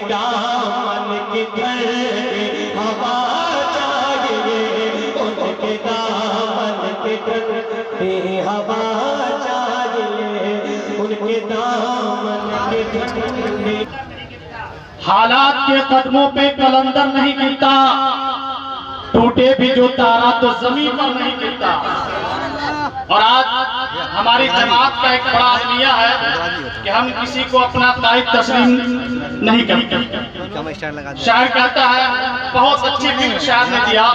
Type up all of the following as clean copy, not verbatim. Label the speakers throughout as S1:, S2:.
S1: दामन की ठंडी हवा चाहिए, उनके दामन की ठंडी हवा चाहिए, उनके दामन की ठंडी।
S2: हालात के कदमों पे कलंदर नहीं गिरता, टूटे भी जो तारा तो जमीन पर नहीं गिरता। और आज हमारी जमात का एक बड़ा अलमिया है कि हम किसी को अपना तारीख तस्लीम नहीं करते। शायर कहता है, बहुत अच्छी फिल्म शायर ने दिया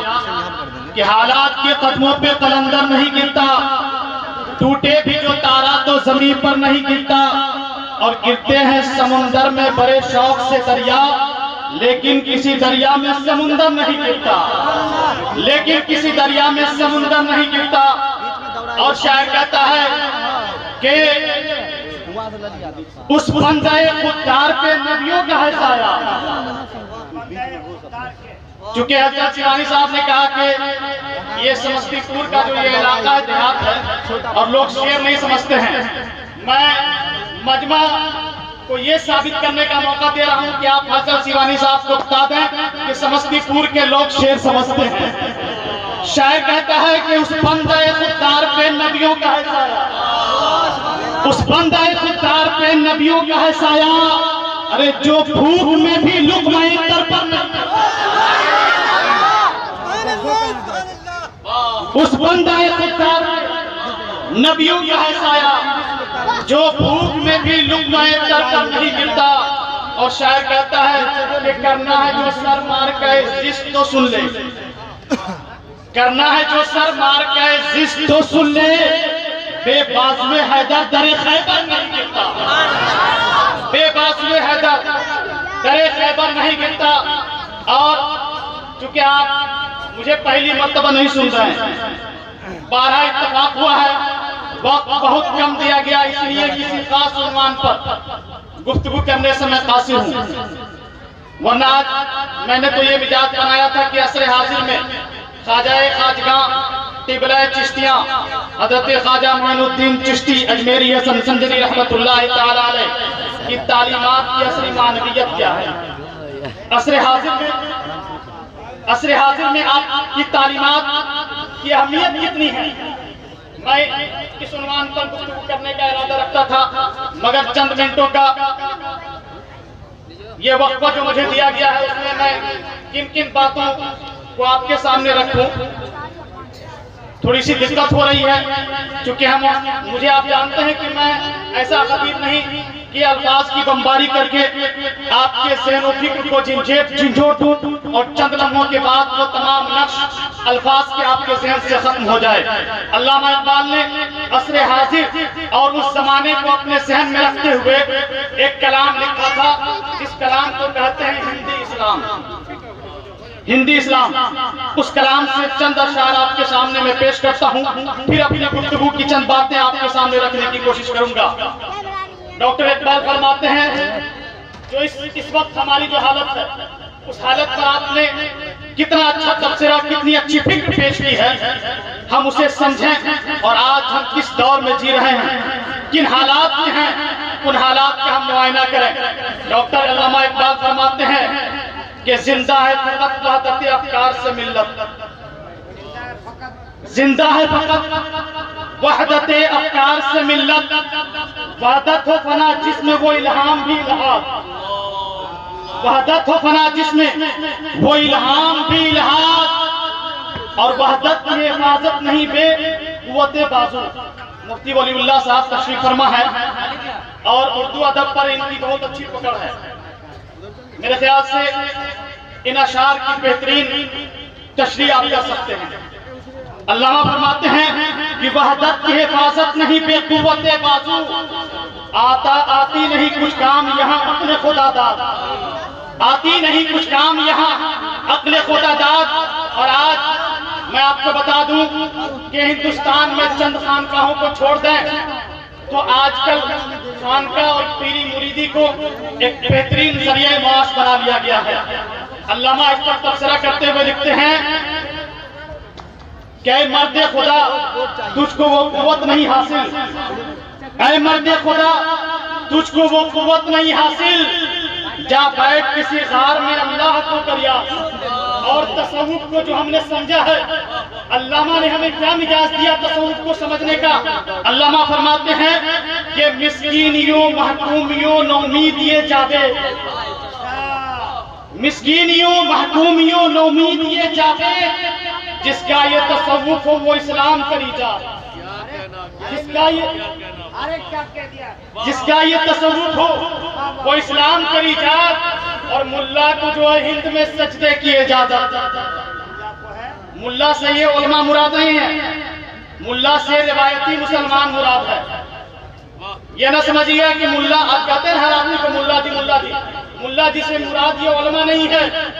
S2: कि हालात के कदमों पे कलंदर नहीं गिरता, टूटे भी जो तारा तो जमीन पर नहीं गिरता। और गिरते हैं समुंदर में बड़े शौक से दरिया, लेकिन किसी दरिया में समुंदर नहीं गिरता, लेकिन किसी दरिया में समुंदर नहीं गिरता। और शायर कहता है कि उस बंदे खुददार पे नबियों का है साया। चूंकि हजरत शिवानी साहब ने कहा कि ये समस्तीपुर का जो ये इलाका है, देहात है, और लोग शेर नहीं समझते हैं। मैं मजमा को ये साबित करने का मौका दे रहा हूं कि आप हजरत शिवानी साहब को बता दें कि समस्तीपुर के लोग शेर समझते हैं। शायर कहता है कि उस बंदे खुददार पे नबियों का है साया, उस बंदे खुददार पे नबियों का है साया। अरे जो भूख में भी लुक़्मा इफ्तार पर उस बंदे खुददार पे नबियों का है साया, जो भूख में भी लुक़्मा इफ्तार पर नहीं गिरता। और शायर कहता है कि करना है जो सर मार के जिस्म तो सुन ले, करना है जो सर मार के जिस्म तो सुन ले, बेबाज़ हैदर दरे खैबर नहीं गिरता, बेबाज़ हैदर दरे खैबर नहीं गिरता। और चूंकि आप मुझे पहली मर्तबा नहीं सुन रहे हैं, 12 इत्तेफाक हुआ है, वक्त बहुत कम दिया गया, इसलिए किसी खास उन्वान पर गुफ्तगू करने से मैं कासिर हूँ। वरना आज मैंने तो ये मिजाज बनाया था कि असर हाजिर में ख्वाजाए खाजगां टिबला चिश्तियां हजरत ख्वाजा मोइनुद्दीन चिश्ती अजमेरी हसन संजरी रहमतुल्लाह तआला अलैह की तालीमात की असली मानवियत क्या है। असर हाजिर में आपकी तालीमात की अहमियत कितनी है। मैं इस उन्वान पर गुफ्तगू करने का इरादा रखता था, मगर चंद मिनटों का ये वक्फा जो मुझे दिया गया है, उसमें मैं किन किन बातों को आपके सामने रखूं, थोड़ी सी दिक्कत हो रही है। क्योंकि मुझे आप जानते हैं कि मैं ऐसा खतीब नहीं कि अल्फाज की बमबारी करके आपके ज़हन फिक्र को झंझोड़ दूं और चंद लम्हों के बाद वो तमाम नक्श अल्फाज के आपके ज़हन से खत्म हो जाए। अल्लामा इकबाल ने असर हाजिर और उस जमाने को अपने ज़हन में रखते हुए एक कलाम लिखा था, जिस कलाम को कहते हैं हिंदी इस्लाम। हिंदी इस्लाम, उस कलाम से चंद अशआर आपके सामने मैं पेश करता हूँ, फिर अपनी गुफ्तगू की चंद बातें आपके सामने रखने की कोशिश करूंगा। डॉक्टर इकबाल फरमाते हैं, जो इस वक्त हमारी जो हालत है, उस हालत पर आपने कितना अच्छा तबसरा, कितनी अच्छी फिक्र पेश की है, हम उसे समझें और आज हम किस दौर में जी रहे हैं, किन हालात में हैं, उन हालात का हम मुआयना करें। डॉक्टर अल्लामा इकबाल फरमाते हैं कि जिंदा है फकत वहदत अफकार से मिल्लत, जिंदा है फकत वहदत अफकार से मिल्लत, वहदत हो फना जिसमें वो इल्हाम भी इल्हाद, वहदत हो फना जिसमें वो इल्हाम भी इल्हाद, और वहदत की हिफाजत नहीं बे कुव्वत बाजू। मुफ्ती वलीउल्लाह साहब तशरीफ फरमा है और उर्दू अदब पर इनकी बहुत अच्छी पकड़ है। मेरे ख्याल से इन अशार की बेहतरीन तशरीह आप कर सकते हैं। अल्लाह फरमाते हैं कि वहदत की हिफाजत नहीं बेकुव्वत बाजू, आती नहीं कुछ काम यहाँ अपने खुदादाद, आती नहीं कुछ काम यहाँ अपने खुदादाद। और आज मैं आपको बता दूं कि हिंदुस्तान में चंद खानकाहों को छोड़ दें तो आजकल खानका और पीरी मुरीदी को एक बेहतरीन जरिया माश बना लिया गया है। अल्लामा इस पर तबसरा करते हुए लिखते हैं कि मर्द खुदा तुझको वो कुव्वत नहीं हासिल, ऐ मर्द खुदा तुझको वो कुव्वत नहीं हासिल जा बैठ किसी गार में अल्लाह को कर याद। और तसव्वुफ को जो हमने समझा है, अल्लामा ने हमें क्या मिजाज दिया तसव्वुफ को समझने का। अल्लामा फरमाते हैं कि मिस्कीनियों महकूमियों नौमीद ये जावे, मिस्कीनियों महकूमियों नौमीद ये जावे, जिसका ये तसव्वुफ हो वो इस्लाम करी जा, जिसका ये तसव्वुफ हो वो इस्लाम करी जा। और मुल्ला को जो है हिंद में सजदे किए जाता, मुल्ला से ये उलमा मुराद नहीं है, मुल्ला से रिवायती मुसलमान मुराद है। ये ना समझिए कि मुल्ला, आप कहते हैं हर आदमी को मुल्ला जी मुल्ला जी, मुल्ला जी से मुराद ये उलमा नहीं है।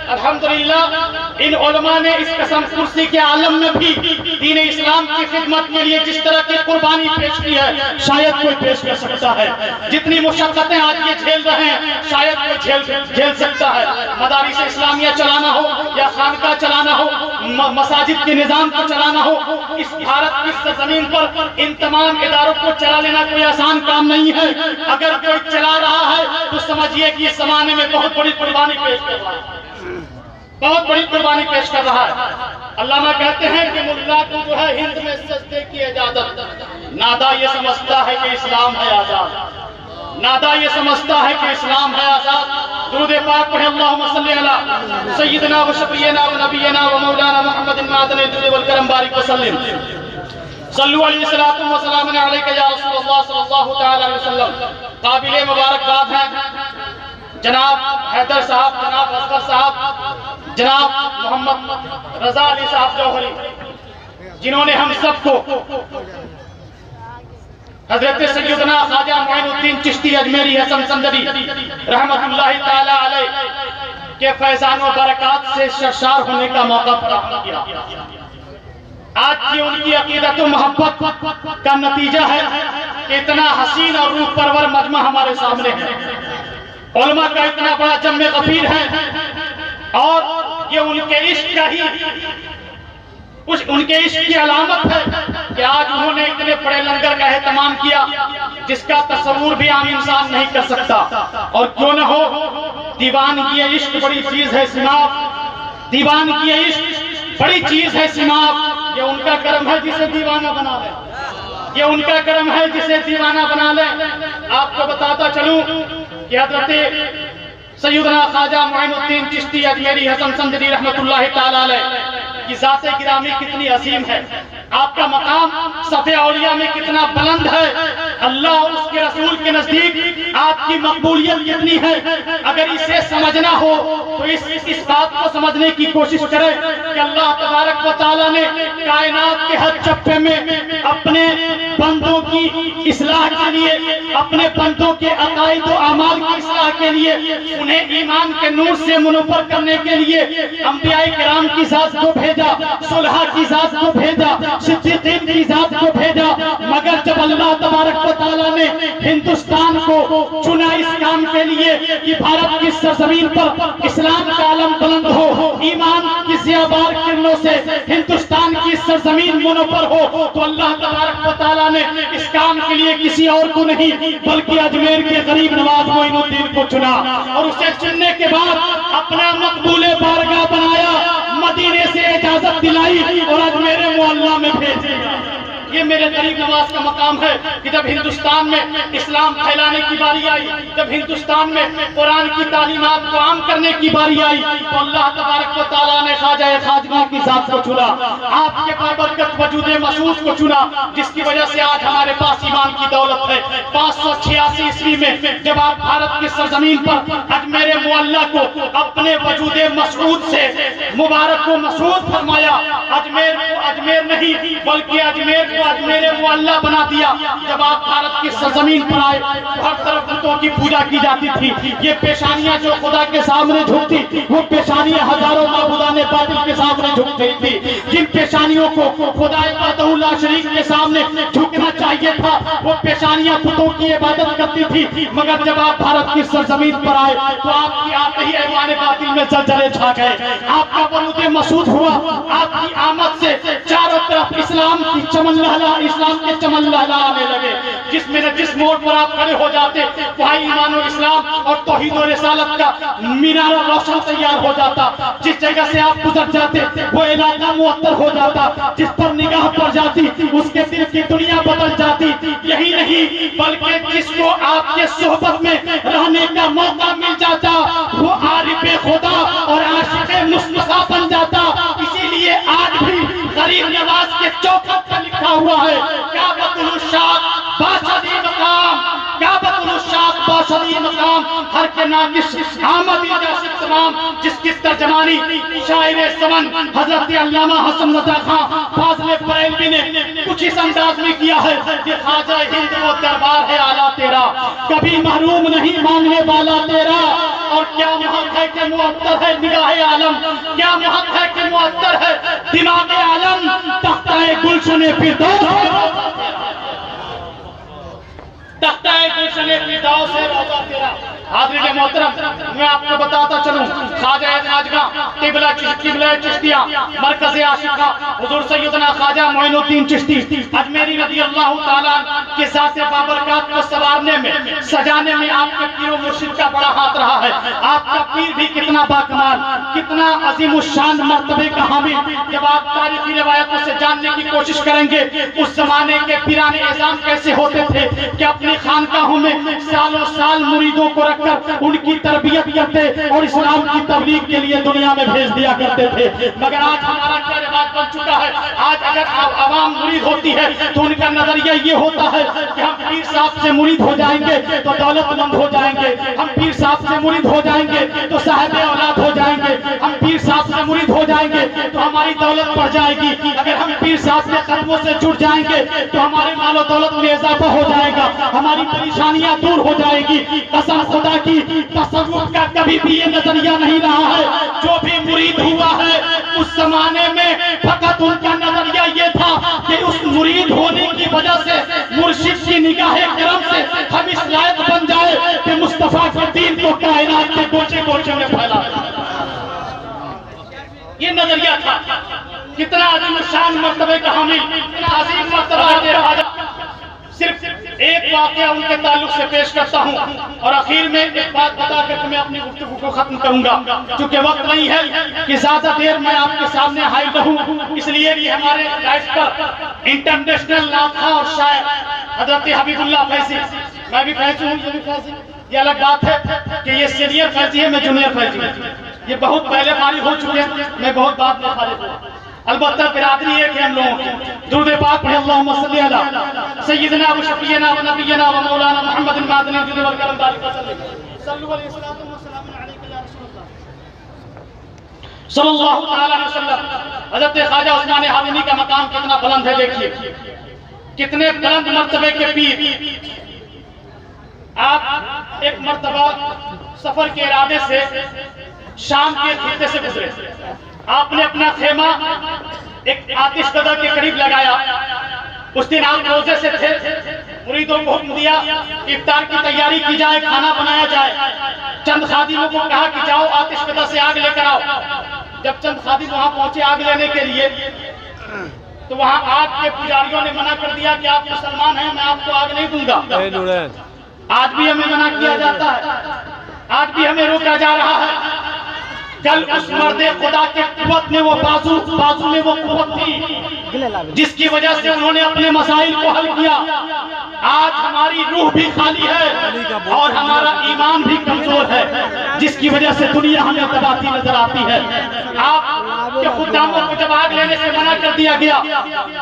S2: अल्हम्दुलिल्लाह इन उलमा ने इस कसम कुर्सी के आलम में भी दीन इस्लाम की खिदमत के लिए जिस तरह की कुर्बानी पेश की है शायद कोई पेश कर सकता है। जितनी मुशक्कतें आज ये झेल रहे हैं शायद कोई झेल सकता है। मदारिस इस्लामिया चलाना हो या खानका चलाना हो, मसाजिद के निजाम को चलाना हो, इस भारत की सरजमीन पर इन तमाम इदारों को चला लेना कोई आसान काम नहीं है। अगर कोई चला रहा है तो समझिए कि इस जमाने में बहुत बड़ी कुर्बानी पेश कर रहा है, बहुत बड़ी कुर्बानी पेश कर रहा है। अल्लामा कहते हैं कि मुल्ला को जो है हिंद में सजदे की इजाजत, नादा ये समझता है कि इस्लाम है आजाद, नादा ये समझता है कि इस्लाम है आजाद। दुरूद पाक पढ़े, अल्लाहुम्मा सल्ली अला सय्यिदना व शफीना व नबियना व मौलाना मुहम्मदिन मादन जुद वल करम बारिक व सल्लिम सल्लु अलैहि सलातु व सलाम अलैका या रसूलुल्लाह सल्लल्लाहु तआला अलैहि वसल्लम। काबिले मुबारकबाद हैं जनाब हैदर साहब, जनाब असगर साहब, जनाब मोहम्मद रजा अली साहब जौहरी, जिन्होंने हम सबको हजरत सैयदना ख्वाजा मोइनुद्दीन चिश्ती अजमेरी हसन संदरी रहमतुल्लाहि ताला अलैह के फैजान व बरकत से सरशार होने का मौका प्राप्त किया। आज की उनकी अकीदत व मोहब्बत का नतीजा है कि इतना हसीन और रूह परवर मजमा हमारे सामने है। उलमा का इतना बड़ा जम्मे गफीर है और ये उनके इश्क का ही उनके इश्क की अलामत है कि आज उन्होंने इतने बड़े लंगर का एहतमाम किया जिसका तस्वूर भी आम इंसान नहीं कर सकता। और क्यों न हो, दीवानगी इश्क बड़ी चीज है सिमाफ, दीवानगी इश्क बड़ी चीज है सिमाफ। ये उनका कर्म है जिसे दीवाना बना ले, ये उनका कर्म है जिसे दीवाना बना ले। आपको बताता चलूं कि हजरत सैयदना ख्वाजा मोइनुद्दीन चिश्ती अजमेरी हसन संदरी रहमतुल्लाहि ताला अलैह की ज़ात-ए गिरामी कितनी अजीम है, आपका मकाम सफ़े औलिया में कितना बुलंद है, अल्लाह और उसके रसूल के नजदीक आपकी मकबूलियत कितनी है। अगर इसे समझना हो तो इस बात को समझने की कोशिश करें कि अल्लाह तबारक व तआला ने कायनात के हर चप्पे में अपने बंदों की इस्लाह के लिए, अपने बंदों के अकाइद व अमाल की इस्लाह के लिए, उन्हें ईमान के नूर से मुनव्वर करने के लिए अंबियाए किराम की ज़ात को भेजा, सुलहा की ज़ात को भेजा, सिद्दीकीन की ज़ात को भेजा। मगर जब अल्लाह तबारक व तआला ने हिंदुस्तान को चुना इस काम के लिए कि भारत की सरजमीन पर इस्लाम का आलम बुलंद हो, ईमान की ज़ियाबार किरणों से हिंदुस्तान की सरजमीन मुनव्वर हो, तो अल्लाह तबारक व तआला ने इस काम के लिए किसी और को नहीं बल्कि अजमेर के गरीब नवाज मोइनुद्दीन को चुना। और उसे चुनने के बाद अपना मकबूले बारगाह बनाया, मदीने से इजाजत दिलाई और अजमेर मोहल्ला में भेजेगा। ये मेरे गरीब नवाज का मकाम है कि जब हिंदुस्तान में इस्लाम फैलाने की बारी आई, जब हिंदुस्तान में कुरान की तालीमात को आम करने की बारी आई, तो अल्लाह तबारक व तआला ने ख्वाजा खाजगा की ज़ात को चुना, आपके बाबरकत वजूद मसूद को चुना, जिसकी वजह से आज हमारे पास ईमान की दौलत है। 586 ईस्वी में जब आप भारत की सरजमीन पर अजमेर मोहल्ला को अपने वजूद मसूद से मुबारक को मसूद फरमाया, अजमेर को अजमेर नहीं बल्कि अजमेर अजमेर मोहल्ला बना दिया। जब आप भारत की सरजमीन पर आए तो हर तरफ बुतों की पूजा की जाती थी। ये पेशानियां जो खुदा के सामने झुकती, वो पेशानियां हजारों माबूदाने बातिल के सामने झुक रही थी। जिन पेशानियों को खुदा वहदहुल्ला शरीक के सामने झुकना चाहिए था, वो पेशानियां बुतों की इबादत करती थी। मगर जब आप भारत की सरजमीन पर आए तो आपकी आते ही ऐवान बातिल में जलजले छा गए, आपका वरूद मसूद हुआ। आपकी आमद से चारों तरफ इस्लाम की चमन लहला, इस्लाम के चमन लहलाने लगे। जिस मोड़ पर आप खड़े हो जाते वहाँ ईमान और इस्लाम और तौहीद और रिसालत का मीनारा रोशन तैयार हो जाता। जिस जगह से आप गुजर जाते वो इलाका मुअत्तर हो जाता। जिस पर निगाह पड़ जाती उसके दिल की दुनिया बदल जाती। यही नहीं बल्कि जिसको आपके सोहबत में रहने का मौका मिल जाता वो आरिफे खुदा और आशिक़े मुस्तफा बन जाता। इसीलिए आज भी गरीब नवाज के चौखट पर लिखा हुआ है काबतुल शाद बाशदी मकाम, काबतुल शाद बाशदी मकाम, हर के नाकिश आमदी जासिब तमाम, जिसकी तर्जमानी शायर समन हजरत अल्लामा हसन रज़ा खां फाज़िल बरेलवी ने कुछ इस अंदाज में किया है कि ख्वाजा हिंद वो दरबार है आला तेरा, कभी महरूम नहीं मांगने वाला तेरा। और क्या महक है कि मुअत्तर है निगाहे आलम, क्या महक है कि मुअत्तर है दिमागे आलम, तख्ता-ए गुलशन फिरदौस, तख्ता-ए गुलशन फिरदौस है रोज़ा तेरा। हाज़िर मोहतरम, मैं आपको बताता चलूं ख्वाजा नाजगा किबला चिश्तिया मरकज़ आशिक़ा हुज़ूर सैयदना ख्वाजा मोइनुद्दीन चिश्ती अजमेरी रज़ी अल्लाह ताला के ज़ात बाबरकात को संवारने में सजाने में आपके पीर व मुर्शिद का बड़ा हाथ रहा है। आपका पीर भी कितना बाकमाल, कितना अज़ीमुश्शान मर्तबे का हामिल। जब आप तारीख़ी रिवायतों से जानने की कोशिश करेंगे उस जमाने के पीराने एज़ाम कैसे होते थे कि अपनी खानकाहों में सालों साल मुरीदों को कर उनकी तरबियत करते और इस्लाम की तबलीग के लिए दुनिया में भेज दिया करते थे। मगर आज हमारा क्या रिवाज बन चुका है, आज अगर आवाम मुरीद होती है तो उनका नजरिया ये होता है कि हम पीर साहब से मुरीद हो जाएंगे तो दौलतमंद हो जाएंगे, हम पीर साहब से मुरीद हो जाएंगे तो साहिब औलाद हो जाएंगे, हम पीर साहब से मुरीद हो जाएंगे तो हमारी दौलत बढ़ जाएगी, अगर हम पीर साहब के कदमों से जुड़ जाएंगे तो हमारे मालो दौलत में इजाफा हो जाएगा, हमारी परेशानियां दूर हो जाएगी। कसम खुदा की तसव्वुफ का कभी भी ये नजरिया नहीं रहा है। जो भी मुरीद हुआ है उस जमाने में फकत उनका नजरिया ये था कि उस मुरीद होने की वजह से मुर्शिद की निगाहे करम से हम इस लायक बन जाए कि मुस्तफा के दीन को कायनात के कोचे कोचे में फैला। ये नजरिया था। कितना अजीम शान मर्तबे का हामिल, कितना अजीम मर्तबा दे रहा है। सिर्फ एक वाकया उनके ताल्लुक से पेश करता हूँ और आखिर में एक बात बता कर मैं अपनी गुफ्तगू को खत्म करूंगा, क्योंकि वक्त नहीं है कि ज्यादा देर मैं आपके सामने हाजिर रहूं। इसलिए कि हमारे लाइफ पर इंटरनेशनल नाथा और शायर हजरत हबीबुल्लाह फैजी, मैं भी फैजी हूँ, ये भी फैजी, ये अलग बात है कि ये सीनियर फैजी है, मैं जूनियर फैजी हूँ। ये बहुत पहले फारिग हो चुके हैं, मैं बहुत बाद में फारिग हूँ। अलबत्ता बिरादरी एक है हम लोगों की। दुरूद पाक पढ़े अल्लाहुम्मा सल्ली अला सय्यिदना व शफीना व नबियना व मौलाना मुहम्मदिन मादनी जुद वल करम बारिक वसल्लम सल्लु अलैहि वसल्लम व सलाम अलैका या रसूलल्लाह सल्लल्लाहु तआला अलैहि वसल्लम। हजरत ख्वाजा उस्मान हाज़िनी का मकाम कितना बुलंद है, देखिए कितने बुलंद मर्तबे के पीर। आप एक मर्तबा सफर के इरादे से शाम के खित्ते से गुजरे, आपने अपना खेमा एक आतिशकदा के करीब लगाया। उस दिन आप रोजे से थे, मुरीदों को हुक्म दिया इफ्तार की तैयारी की जाए, खाना बनाया जाए। चंद खादिमों को कहा कि जाओ आतिशकदा से आग लेकर आओ। जब चंद खादिम वहां पहुंचे आग लेने के लिए तो वहां आग के पुजारियों ने मना कर दिया कि आप मुसलमान हैं, मैं आपको आग नहीं दूंगा। आज भी हमें मना किया जाता है, आज भी हमें रोका जा रहा है। कल उस मर्दे खुदा के कुव्वत में वो बाजू में वो कुव्वत थी जिसकी वजह से उन्होंने अपने मसाइल को हल किया। आज हमारी रूह भी खाली है और हमारा ईमान भी कमजोर है, जिसकी वजह से दुनिया हमें दबाती नजर आती है। आप के खुदामों को जब आग लेने से मना कर दिया गया,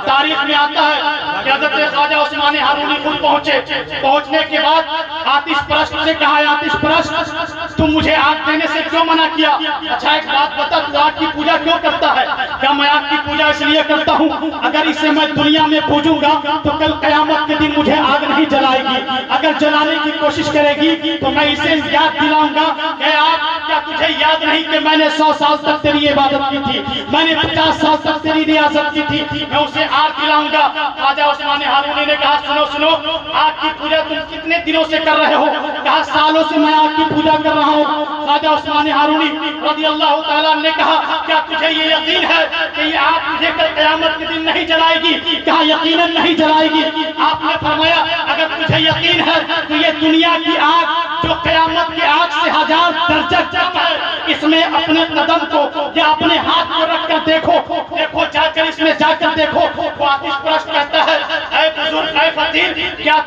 S2: तारीख में आता है कि हज़रत ख्वाजा उस्मान हारूनी खुद पहुंचे। पहुंचने के बाद आतिश परस्त से कहा, आतिश परस्त तुम मुझे आग देने से क्यों मना किया? अच्छा एक बात बता, तू आग की पूजा क्यों करता है? क्या मैं आग की पूजा इसलिए करता हूँ अगर इसे मैं दुनिया में पूजूंगा तो कल कयामत के दिन मुझे आग नहीं जलाएगी। अगर जलाने की कोशिश करेगी तो मैं इसे याद दिलाऊंगा कि आग क्या तुझे याद नहीं कि मैंने 100 साल तक तेरी इबादत की थी, मैंने 50 साल तक तेरी रियासत की थी, मैं उसे आग खिलाऊंगा। ख्वाजा उस्मान हारूनी ने कहा सुनो सुनो, आग की पूजा तुम कितने दिनों से कर रहे हो? कहा सालों से मैं आग की पूजा कर रहा हूँ। ख्वाजा उस्मान हारूनी रज़ियल्लाहु ताला ने कहा क्या तुझे ये यकीन है कि ये आग तुझे कल क़यामत के दिन नहीं जलाएगी? कहा यकीनन नहीं जलाएगी। आपने फरमाया अगर तुझे यकीन है तो ये दुनिया की आग जो क़यामत की आग से 1000 दर्जा कम है, इसमें अपने कदम को या अपने हाथ को रखकर देखो, देखो जाकर इसमें जाकर देखो। वो आतिश परस्त कहता है ऐ बुजुर्ग, ऐ फकीर, क्या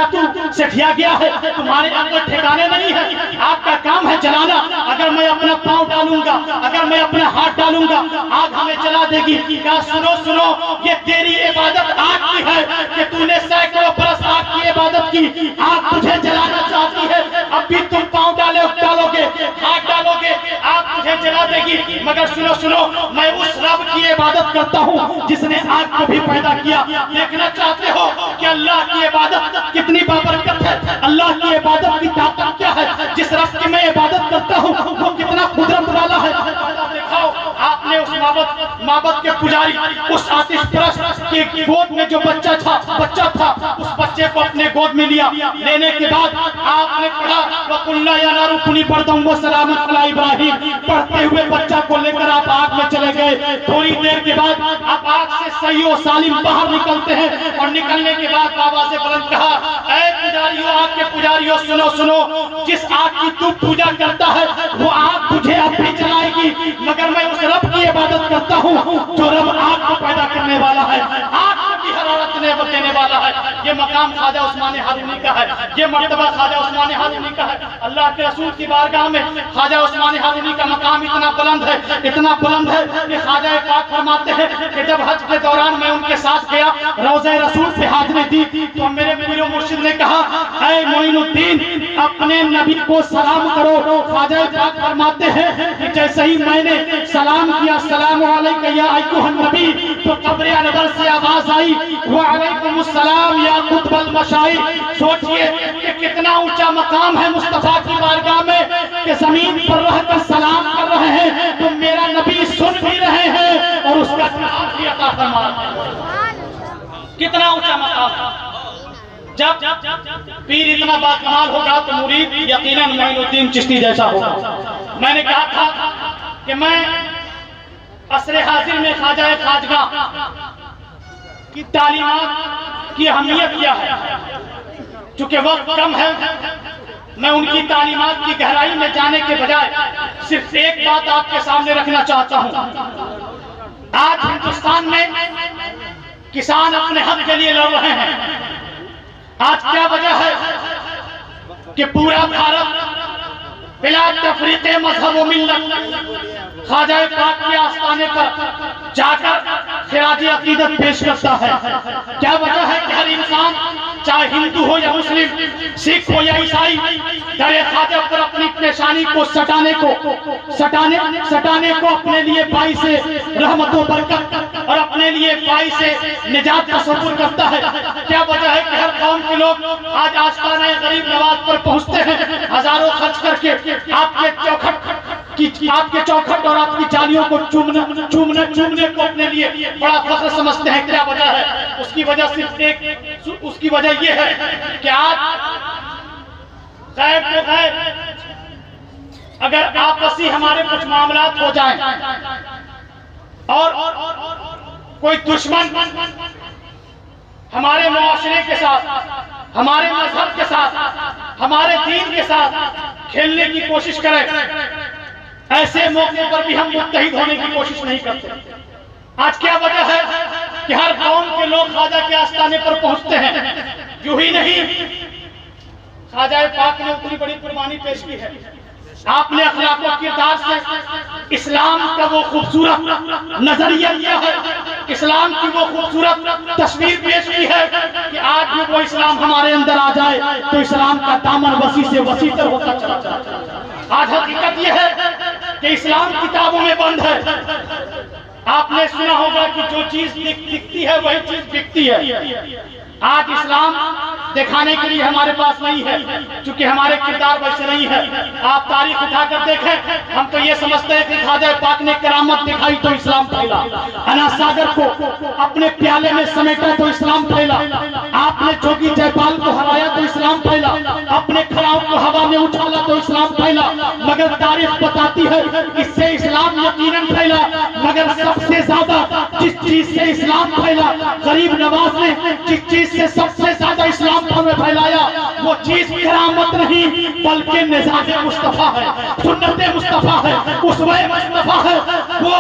S2: तू सेठिया गया है? तुम्हारे यहाँ कोई ठिकाने नहीं है, आपका काम है जलाना। अगर मैं अपना पाँव डालूंगा, अगर मैं अपना हाथ डालूंगा, आग हमें जला देगी। क्या सुनो सुनो, ये तेरी इबादत आग की है कि तूने सैकड़ों बरस आग की इबादत की, आग तुझे जलाना चाहती है। अब भी तुम पाँव डालोगे, हाथ डालोगे, आग तुझे जला देगी। मगर सुनो सुनो, मैं उस रब की इबादत करता हूँ जिसने आग को भी पैदा किया। देखना चाहते हो कि अल्लाह की इबादत कितनी बाबरकत है, अल्लाह की इबादत की ताकत क्या है? जिस रब की मैं इबादत करता हूँ वो कितना कुदरत वाला है। दिखाओ आपने उस माबद के पुजारी, उस आतिश परस्त के गोद में जो बच्चा था, उस बच्चे को अपने गोद में लिया। लेने के बाद आपने पढ़ा वकुल्ला या नारू कुनी बर्दम व सलामत अला इब्राहिम। पढ़ते हुए बच्चा को लेकर आप आग में चले गए। थोड़ी देर के बाद आप आग से सही और सालिम बाहर निकलते हैं और निकलने के बाद बाबा से बुलंद कहा ऐ पुजारियों, आग के पुजारियों, सुनो सुनो, जिस आग की तू पूजा करता है वो आग तुझे अब भी जलाएगी। मगर मैं उस रब की इबादत करता हूँ जो रब आग को पैदा करने वाला है, आग को भी हरारत देने वाला है। ये मकाम ख्वाजा उस्मान हारूनी का है, ये मर्तबा ख्वाजा उस्मान हारूनी का है। अल्लाह के रसूल की बारगाह में ख्वाजा उस्मान हारूनी का मकाम इतना बुलंद है, इतना बुलंद है कि ख्वाजा पाक फरमाते हैं कि जब हज के दौरान मैं उनके साथ गया, रोज़े रसूल पे हाजिरी दी, तो मेरे पीर मुर्शिद ने कहा ऐ मोइनुद्दीन, अपने नबी को सलाम करो। ख्वाजा पाक फरमाते हैं कि जैसे ही मैंने सलाम किया, अस्सलामु अलैका या अय्युहन नबी, तो कब्र अनवर से आवाज आई व अलैकुमुस्सलाम या कुतुबल मशाइख। सोचिए कि कितना ऊंचा मकाम है मुस्तफा की बारगाह में कि जमीन पर रहकर सलाम कर रहे हैं तो मेरा नबी सुन भी रहे हैं और उसका सलाम भी अता फरमा रहे हैं। कितना ऊंचा मकाम। जब पीर इतना बाकमाल होगा तो मुरीद यकीनन मोइनुद्दीन चिश्ती जैसा होगा। मैंने कहा था कि मैं असरे हाजिर में ख्वाजा खाजगा की तालीमात की अहमियत क्या है, चूंकि वक्त कम है, मैं उनकी तालीमात की गहराई में जाने के बजाय सिर्फ एक बात आपके सामने रखना चाहता हूं। आज हिंदुस्तान में किसान अपने हक के लिए लड़ रहे हैं। आज क्या वजह है कि पूरा भारत बिला तफरीक़े मजहब व मिल्लत ख्वाजा पाक के आस्थाने पर जाकर खिराजी अकीदत पेश करता है। क्या वजह है कि हर इंसान चाहे हिंदू हो या मुस्लिम, सिख हो या ईसाई, दरे ख्वाजा पर अपनी पेशानी को सटाने को अपने लिए बाई से रहमत व बरकत और अपने लिए बाई से निजात तसव्वुर करता है। क्या वजह है कि हर कौम के लोग आज आस्ताना गरीब नवाज पर पहुंचते हैं, हजारों खर्च करके आपके चौखट और आपकी जालियों को चूमने को अपने लिए बड़ा फख्र समझते हैं। क्या वजह है? उसकी वजह सिर्फ एक, उसकी वजह यह है कि आज गैब तो गैब, अगर आपसी हमारे कुछ मामलात हो जाएं और कोई दुश्मन हमारे मुआशरे के साथ, हमारे मजहब के साथ, हमारे दीन के साथ खेलने की कोशिश करे, ऐसे मौके पर भी हम मुत्तहिद होने की कोशिश नहीं करते। आज क्या वजह है कि हर कौम के लोग ख्वाजा के आस्थाने पर पहुंचते हैं? यूं ही नहीं, ख्वाजा पाक ने उतनी बड़ी कुर्बानी पेश की है। आपने अखलाक व किरदार से इस्लाम का वो खूबसूरत नजरिया दिया है, इस्लाम की वो खूबसूरत तस्वीर पेश की है कि आज भी वो इस्लाम हमारे अंदर आ जाए तो इस्लाम का दामन वसी से वसीतर होता चला जाता है। आज हकीकत यह है कि इस्लाम किताबों में बंद है। आपने सुना होगा कि जो चीज दिखती है वही चीज बिकती है। आज इस्लाम दिखाने के लिए हमारे पास नहीं है, क्योंकि हमारे किरदार वैसे नहीं है। आप तारीख उठाकर देखें, हम तो ये समझते हैं कि ख्वाजा पाक ने करामत दिखाई तो इस्लाम फैला, अना सागर को अपने प्याले में समेटा तो इस्लाम फैला, आपने जोगी जयपाल को हराया तो इस्लाम फैला, अपने खड़ाओं को हवा में उछाला तो इस्लाम फैला। मगर तारीख बताती है इससे इस्लाम यकीनन फैला, मगर सबसे ज्यादा जिस चीज से इस्लाम फैला, गरीब नवाज ने जिस चीज से सबसे ज्यादा इस्लाम में फैलाया, वो चीज करामत नहीं बल्कि निज़ाम मुस्तफा है, सुन्नत मुस्तफा है, उसवे मुस्तफा है। वो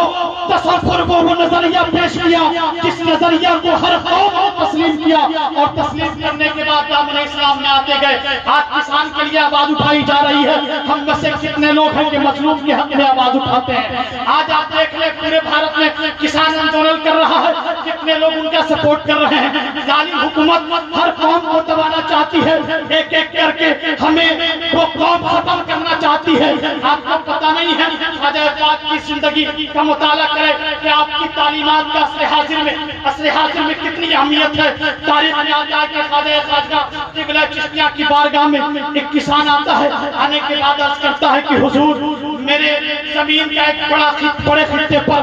S2: तसव्वुर को वो नजरिया पेश किया जिस नजरिया को हर कौम ने तस्लीम किया, और तस्लीम करने के बाद दामन इस्लाम में आते गए। आज किसान के लिए आवाज उठाई जा रही है, हम में से कितने लोग हैं कि मजलूम के हक में आवाज उठाते हैं। आज आप देख ले पूरे भारत में किसान आंदोलन कर रहा है, कितने लोग उनका सपोर्ट कर रहे हैं। जालिम हुकूमत हर कौम को दबाना चाहती है, एक एक करके हमें वो कौम खत्म करना चाहती है। आपको पता नहीं है, ख्वाजा पाक की जिंदगी का मुताला करें कि आपकी तालीमात का असरे हाजिर में कितनी अहमियत है। तारीख में आता है कि ख्वाजा खाजा क़िबला चिश्तिया की बारगाह में एक किसान आता है, आने के बाद अर्ज करता है कि हुजूर मेरे जमीन का एक बड़े खित्ते पर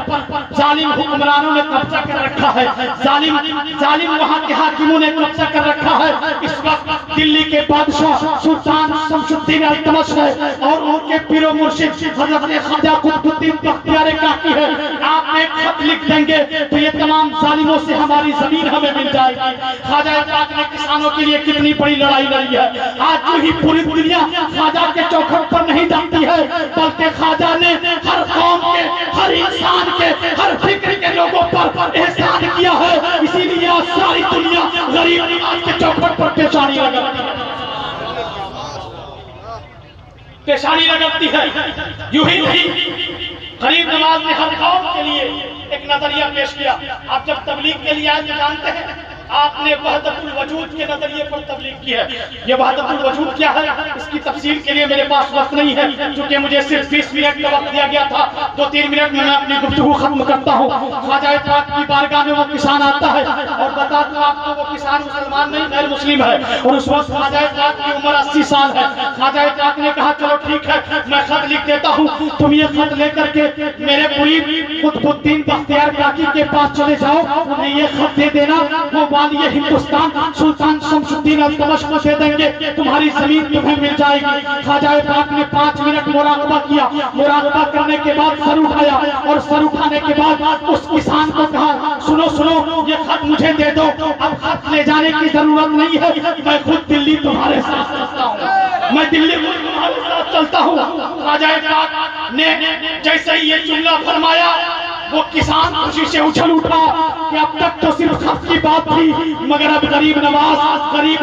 S2: जालिम हुक्मरानों ने कब्जा कर रखा है, जालिम वहाँ के हाकिमों ने कब्जा कर रखा है। इस वक्त दिल्ली के बादशाह सुल्तान शमशुद्दीन अल्तमश है और उनके पीरो मुर्शिद हजरत ख्वाजा कुतुबुद्दीन बख्तियार काकी है। आप एक खत लिख देंगे तो ये तमाम जालिमों से हमारी जमीन हमें मिल जाएगी। ख्वाजा पाक ने किसानों के लिए कितनी बड़ी लड़ाई लड़ी है। आज जो ही पूरी दुनिया ख्वाजा के चौखट पर नहीं जाती है, बल्कि ख्वाजा ने हर कौम के, हर इंसान के, हर फिक्र के लोगों पर एहसान किया है। इसीलिए आज सारी दुनिया गरीब नवाज के चौखट पर पेशानी लगाती है। यूं ही नहीं, गरीब नवाज ने हर कौम के लिए एक नजरिया पेश किया। आप जब तबलीग के लिए आए तो जानते हैं आपने वहदतुल वजूद के नजरिए पर तबलीग की है। ये वहदतुल वजूद क्या है, इसकी तफसील के लिए मेरे पास वक्त नहीं है, क्योंकि मुझे सिर्फ 20 मिनट का वक्त दिया गया था। 2-3 मिनट में मैं अपनी गुफ्तगू खत्म करता हूँ। ख्वाजा पाक की बारगाह में वो किसान आता है और बता दूं आपको, वो किसान मुसलमान नहीं गैर मुस्लिम है, और उस वक्त ख्वाजा पाक की उम्र 80 साल है। ख्वाजा पाक ने कहा चलो ठीक है, मैं खत लिख देता हूँ, तुम ये खत लेकर के मेरे मुरीद कुतुबुद्दीन बख्तियार काकी के पास चले जाओ, उन्हें ये खत दे देना, वो वालिए हिंदुस्तान सुल्तान शमशुद्दीन अल्तमश को दे देंगे, तुम्हारी जमीन तुम्हें मिल जाएगी। ख्वाजा पाक ने 5 मिनट मुराकबा किया। मुराकबा करने के बाद सर उठाया और सर उठाने के बाद उस किसान को कहा सुनो सुनो, ये खत मुझे दे दो, अब खत ले जाने की जरूरत नहीं है, मैं खुद दिल्ली तुम्हारे साथ चलता हूँ, मैं दिल्ली तुम्हारे साथ चलता हूँ। ख्वाजा पाक ने जैसे ही ये जुमला फरमाया, वो किसान खुशी से उछल उठा कि अब तक तो सिर्फ खत की बात थी, मगर अब गरीब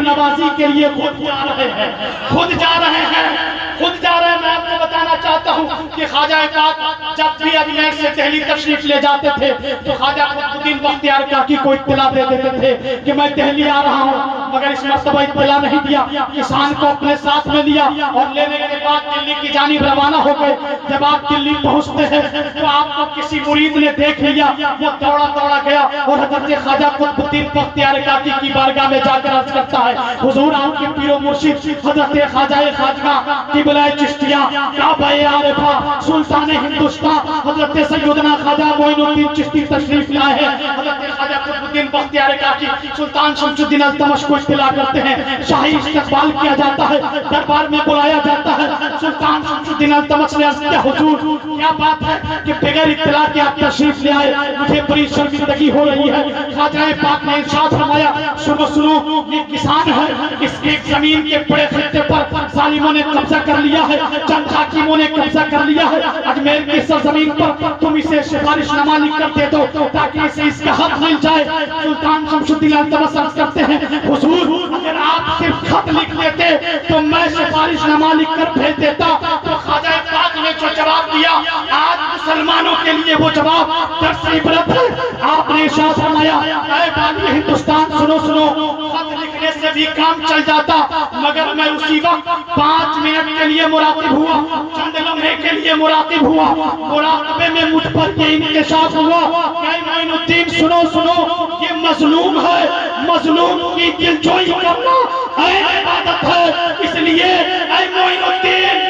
S2: नवाजी के लिए खुद जा रहे हैं, खुद जा रहे हैं। मैं आपको बताना चाहता हूँ कि ख्वाजा पाक जब भी अजमेर से दिल्ली तशरीफ ले जाते थे तो ख्वाजा कुतुबुद्दीन बख्तियार काकी को इत्तला दे देते थे कि मैं दिल्ली आ रहा हूँ, मगर इस मर्तबा इत्तला नहीं दिया। किसान को अपने साथ में लिया और लेने के बाद दिल्ली की जानिब रवाना हो गए। जब आप दिल्ली पहुँचते हैं तो आपको किसी मुरीद ने देख लिया, वो दौड़ा गया और हजरत ख्वाजा कुतुबुद्दीन बख्तियार काकी की बारगाह में जाकर अर्ज करता है हुजूर आपके पीरो मुर्शिद हजरत ख्वाजा खाजगा क़िबला चिश्तिया काबा-ए आरिफा सुल्तान हिंदुस्तान हजरत सैयदना ख्वाजा मोइनुद्दीन चिश्ती तशरीफ लाए हैं। हजरत ख्वाजा कुतुबुद्दीन बख्तियार काकी सुल्तान शमशुद्दीन अल्तमश को इत्तला करते हैं। शाही इस्तकबाल किया जाता है, दरबार में बुलाया जाता है। सुल्तान शमशुद्दीन अल्तमश ने अर्ज किया हुजूर क्या बात है कि बगैर इत्तला के आप तशरीफ ले आए, मुझे बड़ी शर्मिंदगी हो रही है। ख्वाजा पाक ने इरशाद फरमाया सुनो, ये किसान है, इसकी जमीन के बड़े खित्ते पर जालिमों ने कब्जा कर लिया है, चंद हाकिमों ने कब्जा कर लिया है। अजमेर की सरजमीन पर तुम इसे सिफारिशनामा लिख कर दे दो ताकि इसे इसका हक मिल जाए। सुल्तान शमशुद्दीन अल्तमश अर्ज करते हैं हुजूर अगर आप सिर्फ खत लिख देते तो मैं सिफारिशनामा लिख कर भेज देता। तो ख्वाजा पाक ने जो जवाब दिया, आज मुसलमानों के लिए वो जवाब दर्स इबरत है। आपने इरशाद फरमाया ऐ बानी हिंदुस्तान सुनो, खत लिखने से भी काम चल जाता, मगर मैं उसी वक्त 5 मिनट के लिए मुराकिब हुआ, चंद लम्हे के लिए मुराकिब हुआ। मुराकबे में मुझ पर ये इंकशाफ हुआ कि मोइनुद्दीन सुनो, ये मजलूम है, मजलूम की दिलजोई करना ऐन इबादत है। इसलिए ऐ मोइनुद्दीन,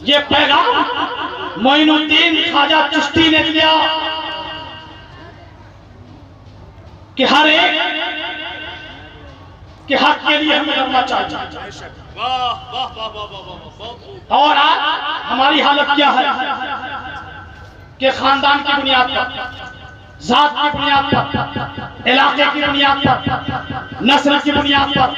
S2: ये पैगाम मोइनुद्दीन ख्वाजा चिश्ती ने दिया कि हर एक के हक के लिए हमें लड़ना चाहिए। और आज हमारी हालत क्या है कि खानदान की बुनियाद पर, जात की बुनियाद पर, इलाके की बुनियाद पर, नस्ल की बुनियाद पर,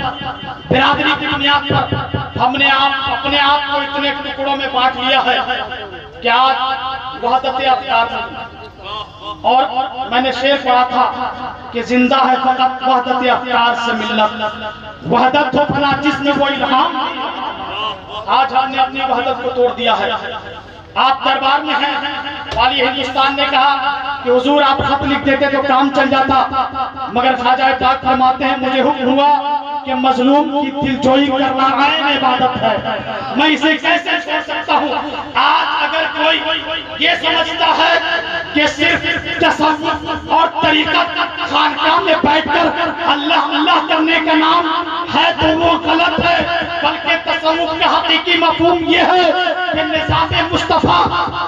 S2: बिरादरी की बुनियाद पर हमने अपने आप को इतने टुकड़ों में बांट लिया है कि आज वहदत अफ्कार नहीं। और मैंने शेर पढ़ा था कि जिंदा है फकत वहदत अफ्कार से मिल्लत, वहदत हो फना जिसने वो इल्हाम। आज हमने अपनी वहदत को तोड़ दिया है। आप दरबार में हैं, वाली हिंदुस्तान ने कहा कि हुजूर आप खत लिख देते तो काम चल जाता, मगर ख्वाजा पाक फरमाते हैं मुझे हुक्म हुआ कि मजलूम की दिलजोई करना ऐन इबादत है, मैं इसे कैसे छोड़ सकता हूँ। आज अगर कोई ये समझता है कि सिर्फ तसव्वुफ और तरीकत खानकाह में बैठकर अल्लाह अल्लाह करने का नाम है तो वो गलत है, बल्कि तसव्वुफ का हकीकी मफहूम ये है कि निज़ाम मुस्तफा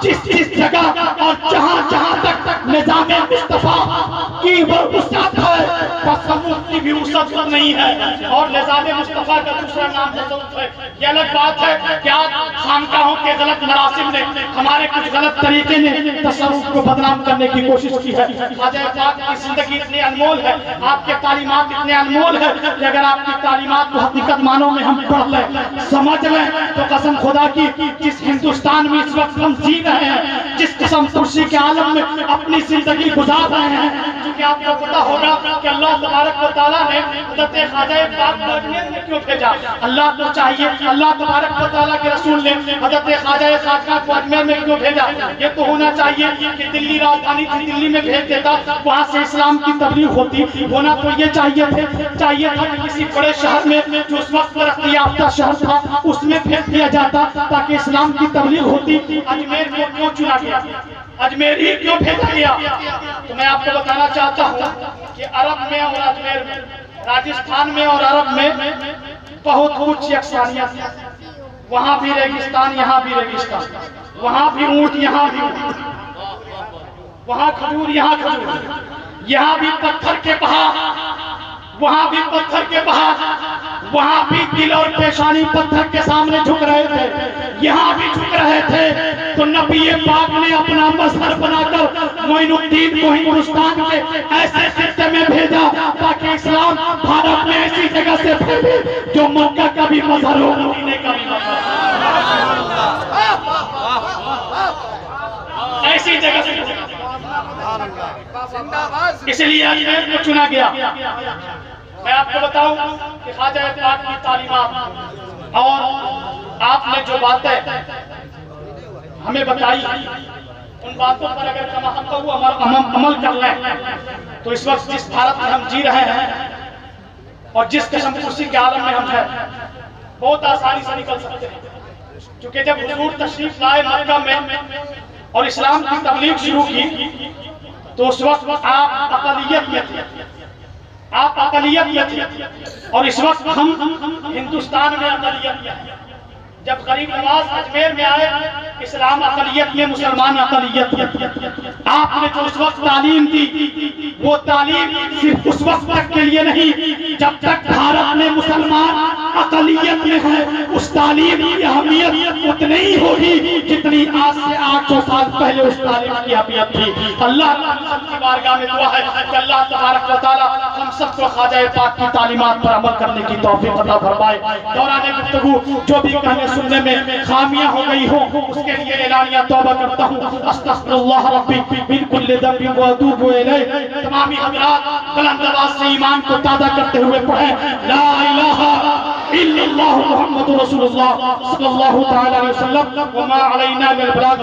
S2: जिस जिस जगह और जहाँ जहाँ तक निज़ाम मुस्तफा की वो वुसअत है, तसव्वुफ की भी वुसअत नहीं है। और निज़ाम मुस्तफा का दूसरा नाम तसव्वुफ है। ये अलग बात है कि आज खानकाहों के गलत मरासिम ने, हमारे कुछ गलत तरीके ने तसव्वुफ को बदनाम करने की कोशिश की है। ख्वाजा पाक की जिंदगी इतनी अनमोल है, आपके तालीमात इतने अनमोल है कि अगर आपकी तालीमात को हकीकत मानों में हम पढ़ लें, समझ लें, तो कसम खुदा की जिस हिंदुस्तान में इस वक्त हम जी रहे हैं, जिस किस्म कुर्सी के आलम में अपनी जिंदगी गुजार रहे हैं, क्योंकि आपको पता होगा कि अल्लाह तबारक व तआला ने हज़रत ख्वाजा पाक को अजमेर में क्यों भेजा। अल्लाह को चाहिए, अल्लाह तबारक व तआला के रसूल ने हज़रत ख्वाजा खाका को अजमेर में क्यों भेजा। ये तो होना चाहिए कि दिल्ली राजधानी थी, दिल्ली में भेज देता, वहाँ से इस्लाम की तबलीग होती। होना तो ये चाहिए था कि किसी बड़े शहर में जो उस वक्त तरक्की याफ्ता शहर था उसमें भेज दिया जाता ताकि इस्लाम की तबलीग होती। अजमेर को क्यों चुना गया, अजमेर ही क्यों भेजा गया? तो मैं आपको बताना चाहता हूँ कि अरब में और अजमेर में, राजस्थान में और अरब में बहुत कुछ यकसानियत है। वहाँ भी रेगिस्तान, यहाँ भी रेगिस्तान, वहाँ भी ऊंट, यहाँ भी ऊंट, वहाँ खजूर, यहाँ खजूर, यहाँ भी पत्थर के पहाड़, वहाँ भी पत्थर के पहाड़, वहाँ भी दिल और पेशानी पत्थर के सामने झुक रहे थे, यहाँ भी झुक रहे थे। तो नबी पाक ने अपना मजहर बनाकर मोइनुद्दीन को हिंदुस्तान के ऐसे खित्ते में भेजा ताकि इस्लाम भारत में ऐसी जगह से फैले जो मक्का का भी मजहर हो, मदीने का भी मजहर, ऐसी जगह से। इसलिए अजमेर को चुना गया। मैं आपको बताऊं कि ख्वाजा पाक की तालीमात और आपने जो बातें हमें बताई, उन बातों पर अगर हम अमल कर लें तो इस वक्त जिस भारत में हम जी रहे हैं और जिस किस्म कुर्सी के आलम में हम हैं, बहुत आसानी से निकल सकते हैं। क्योंकि जब हुजूर तशरीफ लाए मक्का में और इस्लाम की तबलीग शुरू की तो उस वक्त आप अक़लियत में थे, आप अक़लियत में थे, और इस वक्त हम हिंदुस्तान में अक़लियत में हैं। जब गरीब नवाज अजमेर में आए, इस्लाम अक़लियत में, मुसलमान अक़लियत में। आपने जो उस वक्त तालीम दी, वो तालीम सिर्फ उस वक्त तक के लिए नहीं, जब तक भारत में मुसलमान अक़लियत में है, उस तालीम की अहमियत उतनी ही होगी जितनी आज से 800 साल पहले उस तालीम की अहमियत थी। अल्लाह की बारगाह में दुआ है कि अल्लाह तबारक व तआला हम सबको ख्वाजा पाक की तालीमात पर अमल करने की तौफीक अता फरमाए। दौरान गुफ्तगू जो भी कहने सुनने में खामियां हो गई हो, उसके लिए एलानिया तौबा करता हूँ। अस्तगफिरुल्लाह रब्बी मिन कुल्लि ज़ंबिन व अतूबु इलैह। तमामी हज़रात बुलंद आवाज़ से ईमान को ताज़ा करते हुए पढ़ें ला इलाहा इल्लल्लाह मुहम्मदुर रसूलुल्लाह सल्लल्लाहु तआला अलैहि वसल्लम व मा अलैना इल्लल बलाग।